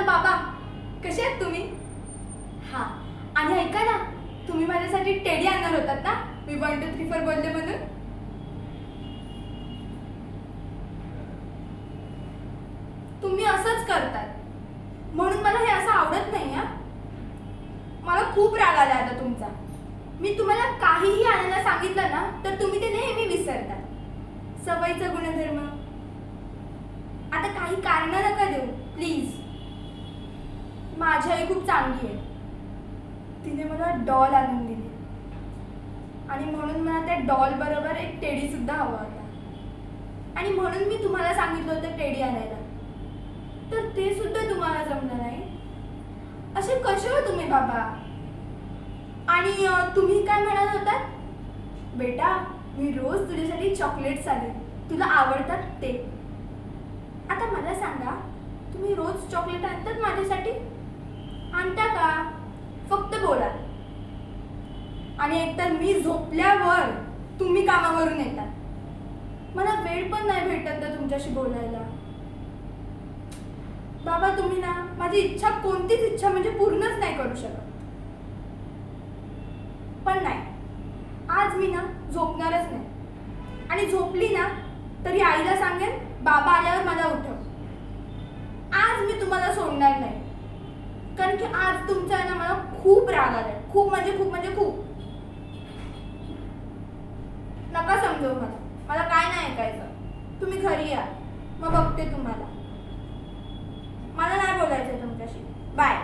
Hello बाबा, कसे आहेत तुम्ही? हां, आणि ऐका ना, तुम्ही माझ्यासाठी टेडी आणणार होतात ना? मी 1 2 3 4 बोलले म्हणून. तुम्ही असंच करतात म्हणून मला हे असं आवडत नाही. हा, मला खूप राग आला आता तुमचा. मी तुम्हाला काहीही आणायला सांगितलं ना तर तुम्ही ते नेहमी विसरता. सवयीचा गुणधर्म. आता काही कारण नका देऊ प्लीज. माझी आई खूप चांगली आहे. तिने मला डॉल आणून दिली आणि म्हणून मला त्या डॉल बरोबर एक टेडी सुद्धा हवा होता. आणि म्हणून मी तुम्हाला सांगितलं होतं टेडी आणायला, तर ते सुद्धा तुम्हाला जमलं नाही. असे कसे हो तुम्ही बाबा? आणि तुम्ही काय म्हणत होतात? बेटा, मी रोज तुझ्यासाठी चॉकलेट्स आणेन, तुला आवडतात ते. आता मला सांगा, तुम्ही रोज चॉकलेट आणतात माझ्यासाठी? आणता का? फक्त बोला. आणि एकतर मी झोपल्यावर तुम्ही कामावरून येतात. मला वेळ पण नाही भेटत ना तुमच्याशी बोलायला. बाबा, तुम्ही ना माझी इच्छा, कोणतीच इच्छा म्हणजे पूर्णच नाही करू शकत. पण नाही, आज मी ना झोपणारच नाही. आणि झोपली ना तरी आईला सांगेन बाबा आल्यावर मला उठव. आज मी तुम्हाला सोडणार नाही, कारण की आज तुमचा आहे ना मला खूप राग आलाय. खूप म्हणजे खूप. नका समजू मला, मला काय नाही ऐकायचं. तुम्ही घरी या, मग बघते तुम्हाला. मला नाही बोलायचं तुमच्याशी. बाय.